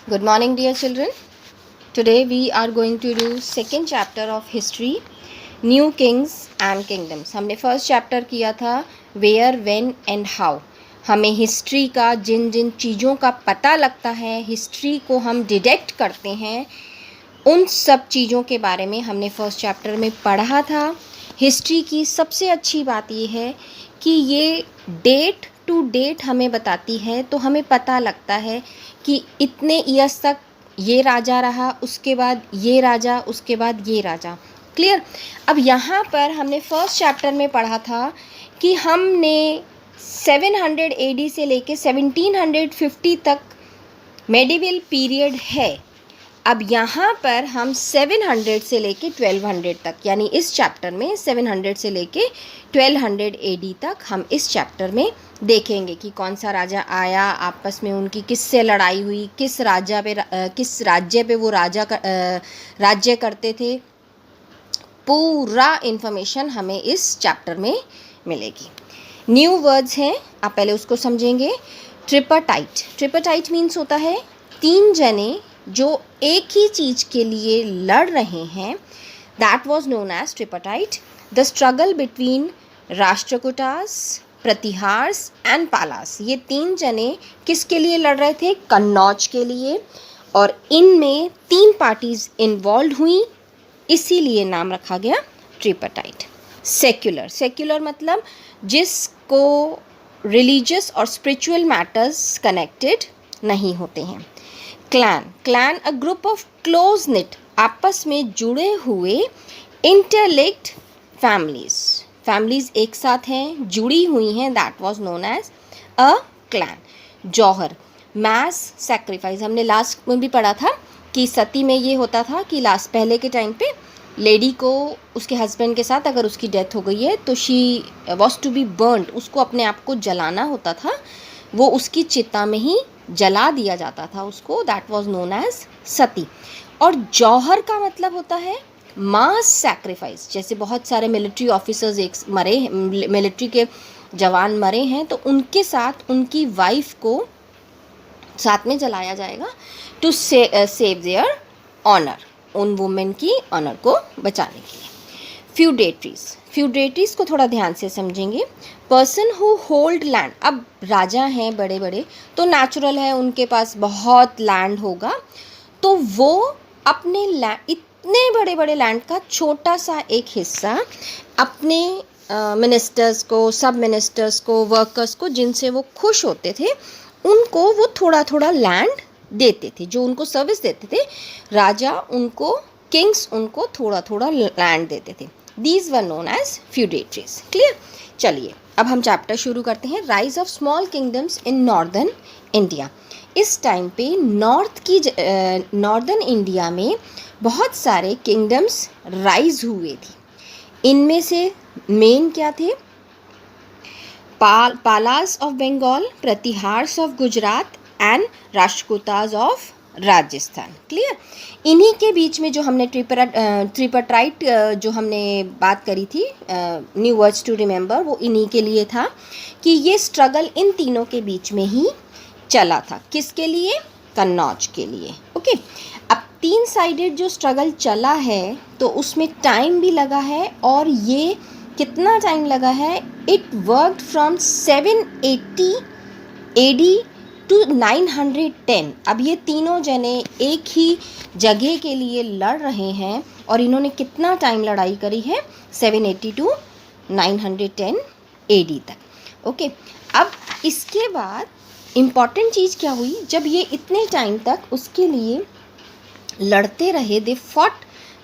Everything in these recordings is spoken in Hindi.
Good morning, dear children. Today we are going to do second chapter of history, New Kings and Kingdoms. हमने फर्स्ट चैप्टर किया था वेयर, व्हेन एंड हाउ. हमें हिस्ट्री का जिन जिन चीज़ों का पता लगता है, हिस्ट्री को हम डिटेक्ट करते हैं, उन सब चीज़ों के बारे में हमने फर्स्ट चैप्टर में पढ़ा था. हिस्ट्री की सबसे अच्छी बात ये है कि ये डेट टू डेट हमें बताती है, तो हमें पता लगता है कि इतने ईयर्स तक ये राजा रहा, उसके बाद ये राजा, उसके बाद ये राजा. क्लियर. अब यहाँ पर हमने फर्स्ट चैप्टर में पढ़ा था कि हमने 700 AD से लेके 1750 तक मेडिवल पीरियड है. अब यहाँ पर हम 700 से लेके 1200 तक, यानी इस चैप्टर में 700 से लेके 1200 AD तक हम इस चैप्टर में देखेंगे कि कौन सा राजा आया, आपस में उनकी किससे लड़ाई हुई, किस राज्य पे वो राज्य करते थे. पूरा इन्फॉर्मेशन हमें इस चैप्टर में मिलेगी. न्यू वर्ड्स हैं, आप पहले उसको समझेंगे. ट्रिपरटाइट. ट्रिपरटाइट मीन्स होता है 3 जने जो एक ही चीज़ के लिए लड़ रहे हैं. That was known as tripartite. The struggle between Rashtrakutas, Pratiharas and Palas. ये 3 जने किसके लिए लड़ रहे थे? कन्नौज के लिए. और इनमें 3 पार्टीज इन्वॉल्व हुई, इसीलिए नाम रखा गया ट्रिपरटाइट. सेक्युलर. सेक्युलर मतलब जिसको रिलीजियस और स्पिरिचुअल मैटर्स कनेक्टेड नहीं होते हैं. Clan. Clan a group of close knit, आपस में जुड़े हुए इंटरलिंक्ड फैमिलीज. फैमिलीज एक साथ हैं, जुड़ी हुई हैं. That was known as a clan. Jauhar. Mass sacrifice. हमने लास्ट में भी पढ़ा था कि सती में ये होता था कि पहले के टाइम पे लेडी को उसके हस्बैंड के साथ अगर उसकी डेथ हो गई है तो she was to be burned. उसको अपने आप को जलाना होता था, वो उसकी चिता में ही जला दिया जाता था उसको. दैट वाज नोन एज सती. और जौहर का मतलब होता है मास सैक्रिफाइस. जैसे बहुत सारे मिलिट्री ऑफिसर्स मिलिट्री के जवान मरे हैं, तो उनके साथ उनकी वाइफ को साथ में जलाया जाएगा टू सेव देयर ऑनर, उन वुमेन की ऑनर को बचाने के लिए. फ्यूडेटरीज. फ्यूडेटरीज को थोड़ा ध्यान से समझेंगे. Person who hold land. अब राजा हैं बड़े बड़े, तो नेचुरल है उनके पास बहुत लैंड होगा, तो वो अपने इतने बड़े बड़े लैंड का छोटा सा एक हिस्सा अपने मिनिस्टर्स को, सब मिनिस्टर्स को, वर्कर्स को, जिनसे वो खुश होते थे, उनको वो थोड़ा थोड़ा लैंड देते थे. जो उनको सर्विस देते थे राजा, उनको किंग्स उनको थोड़ा थोड़ा लैंड देते थे. These were known as feudatories. Clear. चलिए अब हम चैप्टर शुरू करते हैं. Rise of small kingdoms in northern India. इस टाइम पे नॉर्दर्न इंडिया में बहुत सारे किंगडम्स राइज हुए थे. इनमें से मेन क्या थे? Palas of Bengal, Pratiharas of Gujarat and Rashtrakutas of Rajasthan. Clear. इन्हीं के बीच में जो हमने ट्रिपरटाइट जो हमने बात करी थी, न्यू वर्ड्स टू रिमेंबर, वो इन्हीं के लिए था कि ये स्ट्रगल इन तीनों के बीच में ही चला था. किसके लिए? कन्नौज के लिए. ओके. अब 3 साइडेड जो स्ट्रगल चला है, तो उसमें टाइम भी लगा है. और ये कितना टाइम लगा है? It worked from 780 AD to 910. अब ये तीनों जने एक ही जगह के लिए लड़ रहे हैं, और इन्होंने कितना टाइम लड़ाई करी है? 780 टू 910 AD तक. ओके. अब इसके बाद इम्पॉर्टेंट चीज़ क्या हुई? जब ये इतने टाइम तक उसके लिए लड़ते रहे, दे फॉट,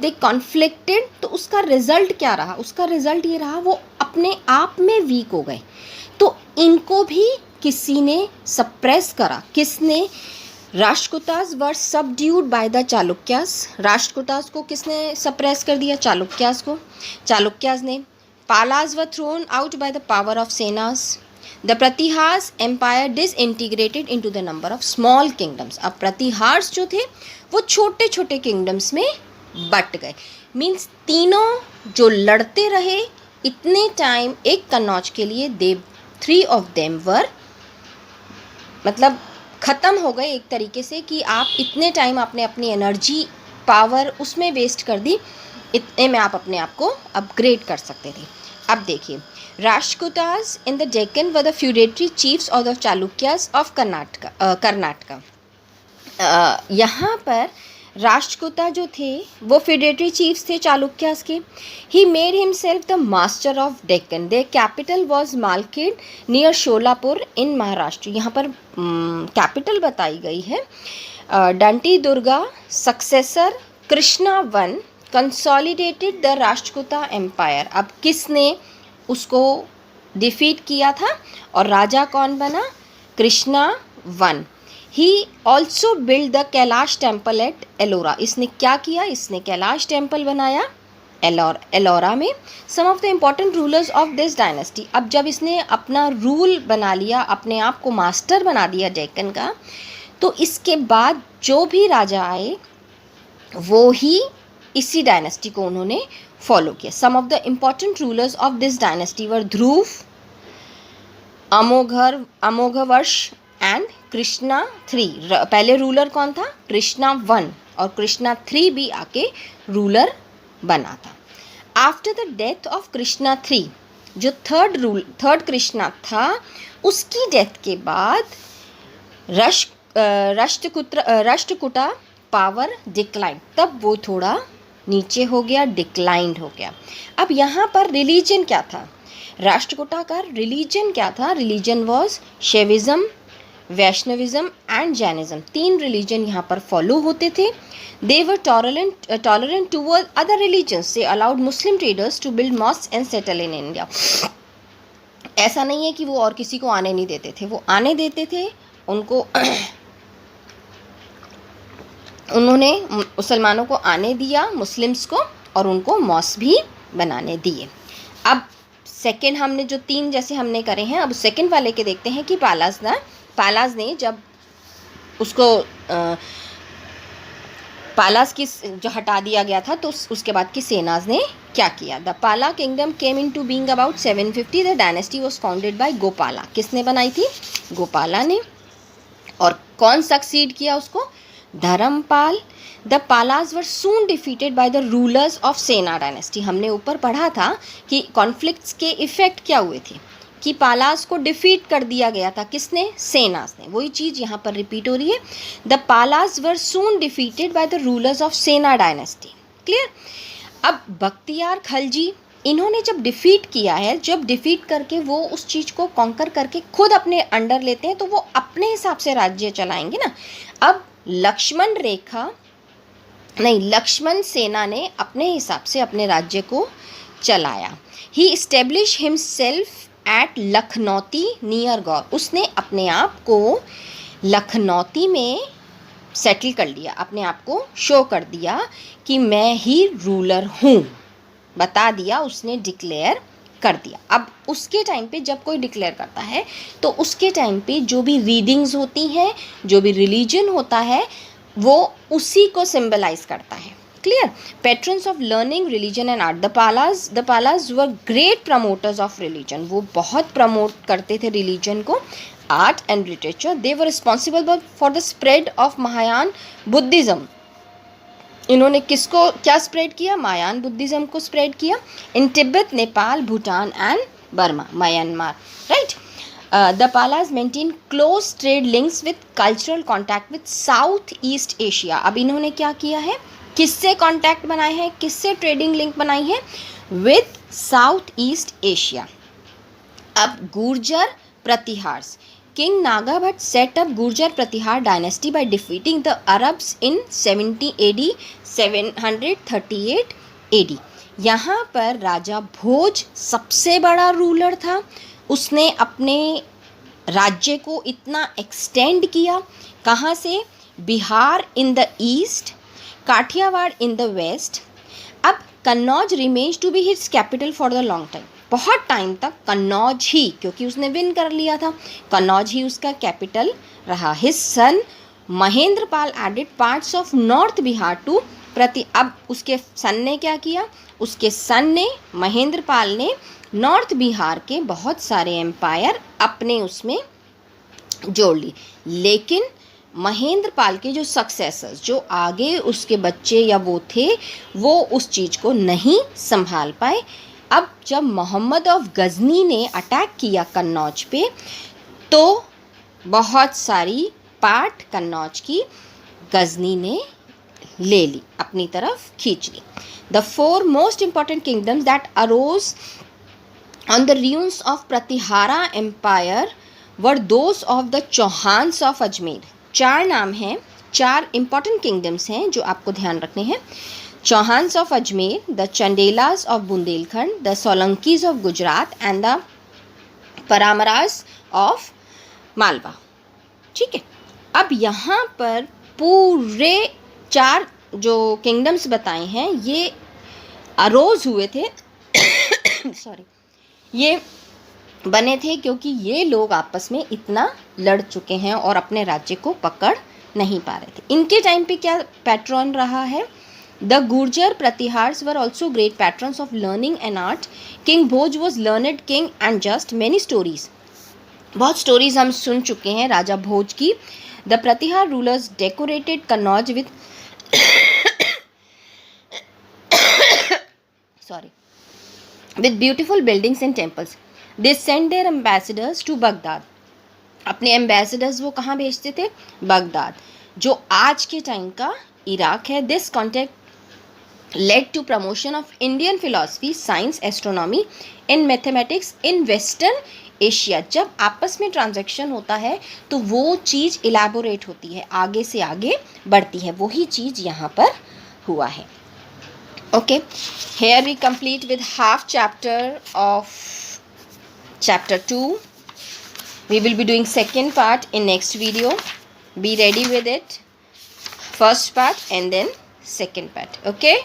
दे कॉन्फ्लिक्टेड, तो उसका रिजल्ट क्या रहा? उसका रिजल्ट ये रहा, वो अपने आप में वीक हो गए. तो इनको भी किसी ने सप्रेस करा. किसने? Rashtrakutas were subdued by the Chalukyas. Rashtrakutas को किसने सप्रेस कर दिया? चालुक्यास को. चालुक्यास ने. Palas were thrown out by the power of Senas. The Pratiharas empire disintegrated into the number of small kingdoms. अब प्रतिहार्स जो थे वो छोटे छोटे किंगडम्स में बट गए. मीन्स तीनों जो लड़ते रहे इतने टाइम एक कन्नौज के लिए, दे 3 of them were, मतलब ख़त्म हो गए एक तरीके से कि आप इतने टाइम आपने अपनी एनर्जी पावर उसमें वेस्ट कर दी, इतने में आप अपने आप को अपग्रेड कर सकते थे। अब देखिए, Rashtrakutas in the Deccan were the feudatory chiefs of the Chalukyas of Karnataka. यहाँ पर राष्ट्रकूटा जो थे वो फेडेटरी चीफ्स थे चालुक्यास के। He made himself the master of Deccan. Their capital was Malkhed near Sholapur in Maharashtra. यहाँ पर कैपिटल बताई गई है। Danti Durga successor Krishna one consolidated the Rashtrakuta empire. अब किसने उसको डिफीट किया था और राजा कौन बना? Krishna one. He also build the Kailash temple at Ellora. इसने क्या किया? इसने कैलाश टेम्पल बनाया एलोरा में। Some of the important rulers of this dynasty. अब जब इसने अपना रूल बना लिया, अपने आप को मास्टर बना दिया डेक्कन का, तो इसके बाद जो भी राजा आए वो ही इसी डायनेस्टी को उन्होंने फॉलो किया। Some of the important rulers of this dynasty were Dhruva, Amoghavarsha and Krishna 3। पहले रूलर कौन था? कृष्णा 1, और कृष्णा 3 भी आके रूलर बना था। After the death of Krishna 3, जो थर्ड कृष्णा था, उसकी डेथ के बाद राष्ट्रकूटा पावर डिक्लाइन, तब वो थोड़ा नीचे हो गया, डिक्लाइंड हो गया। अब यहाँ पर रिलीजन क्या था? राष्ट्रकूटा का रिलीजन क्या था? Religion was Shaivism, Vaishnavism and Jainism. 3 religion यहाँ पर फॉलो होते थे। They were tolerant toward other religions. They allowed Muslim traders to build mosque and settle in India. ऐसा नहीं है कि वो और किसी को आने नहीं देते थे, वो आने देते थे उनको। उन्होंने मुसलमानों को आने दिया, मुस्लिम्स को, और उनको मॉस्क भी बनाने दिए। अब सेकंड हमने जो 3 जैसे हमने करे हैं, अब सेकंड वाले के देखते हैं कि पालास ने जब उसको पालास की जो हटा दिया गया था, तो उसके बाद की सेनाज ने क्या किया? The Pala kingdom came into being about 750। The dynasty was founded by Gopala. किसने बनाई थी? गोपाला ने। और कौन सक्सीड किया उसको? Dharmapal. The Palas were soon defeated by the rulers of Sena dynasty. हमने ऊपर पढ़ा था कि कॉन्फ्लिक्ट्स के इफेक्ट क्या हुए थे, कि पालास को डिफीट कर दिया गया था। किसने? सेनास ने। वही चीज़ यहाँ पर रिपीट हो रही है। The Palas were soon defeated by the rulers of Sena dynasty. Clear? अब बख्तियार खलजी, इन्होंने जब डिफीट किया है, जब डिफीट करके वो उस चीज़ को कॉन्कर करके खुद अपने अंडर लेते हैं, तो वो अपने हिसाब से राज्य चलाएंगे ना। अब लक्ष्मण सेना ने अपने हिसाब से अपने राज्य को चलाया। He establish himself at Lakhnauti near Gaur. उसने अपने आप को लखनौती में सेटल कर लिया, अपने आप को शो कर दिया कि मैं ही रूलर हूँ, बता दिया, उसने डिक्लेयर कर दिया। अब उसके टाइम पे जब कोई डिक्लेयर करता है, तो उसके टाइम पे जो भी रीडिंग्स होती हैं, जो भी रिलीजन होता है, वो उसी को सिंबलाइज करता है। Clear? Patrons of learning, religion and art. The Palas were great promoters of religion. वो बहुत प्रमोट करते थे रिलीजन को, art and literature. They were responsible for the spread of Mahayana Buddhism. इन्होंने किसको क्या स्प्रेड किया? महायान बुद्धिज़्म को स्प्रेड किया in Tibet, Nepal, Bhutan and Burma, Myanmar. Right? The Palas maintain close trade links with cultural contact with South East Asia. अब इन्होंने क्या किया है? किससे कॉन्टैक्ट बनाए हैं? किससे ट्रेडिंग लिंक बनाई है? With South East Asia. अब Gurjar प्रतिहार्स। King Nagabhat set up Gurjar Pratihar dynasty by defeating the Arabs in 70 AD, 738 AD। यहाँ पर राजा भोज सबसे बड़ा रूलर था। उसने अपने राज्य को इतना एक्सटेंड किया, कहाँ से? Bihar in the east, Kathiawar in the west. अब Kannauj remains to be his capital for the long time. बहुत टाइम तक कन्नौज ही, क्योंकि उसने विन कर लिया था, कन्नौज ही उसका कैपिटल रहा। His son Mahendrapal added parts of north Bihar to अब उसके सन ने क्या किया? उसके सन ने, महेंद्रपाल ने, नॉर्थ बिहार के बहुत सारे एम्पायर अपने उसमें जोड़ ली। लेकिन महेंद्र पाल के जो सक्सेसर्स, जो आगे उसके बच्चे या वो थे, वो उस चीज़ को नहीं संभाल पाए। अब जब मोहम्मद ऑफ गजनी ने अटैक किया कन्नौज पे, तो बहुत सारी पार्ट कन्नौज की गजनी ने ले ली, अपनी तरफ खींच ली। The 4 most important kingdoms that arose on the ruins of Pratihara empire were those of the Chauhans of Ajmer. 4 नाम हैं, 4 इंपॉर्टेंट किंगडम्स हैं जो आपको ध्यान रखने हैं। Chauhans of Ajmer, the Chandelas of Bundelkhand, the Solankis of Gujarat and the Paramaras of Malwa. ठीक है, अब यहाँ पर पूरे 4 जो किंगडम्स बताए हैं ये अरोज हुए थे सॉरी, ये बने थे क्योंकि ये लोग आपस में इतना लड़ चुके हैं और अपने राज्य को पकड़ नहीं पा रहे थे। इनके टाइम पे क्या पैट्रन रहा है? The Gurjara Pratiharas were also great patrons of learning and art. King Bhoj was learned king and just. Many stories, बहुत स्टोरीज हम सुन चुके हैं राजा भोज की। The Pratihara rulers decorated Kannauj with with beautiful buildings and temples. They sent their ambassadors to Baghdad. अपने एम्बेसडर्स वो कहाँ भेजते थे? बगदाद, जो आज के टाइम का इराक है। This contact led to promotion of Indian philosophy, science, astronomy and mathematics in western Asia. जब आपस में ट्रांजैक्शन होता है तो वो चीज़ इलेबोरेट होती है, आगे से आगे बढ़ती है। वही चीज़ यहाँ पर हुआ है। Okay, here we complete with half chapter of chapter 2. We will be doing second part in next video. Be ready with it. First part and then second part. Okay.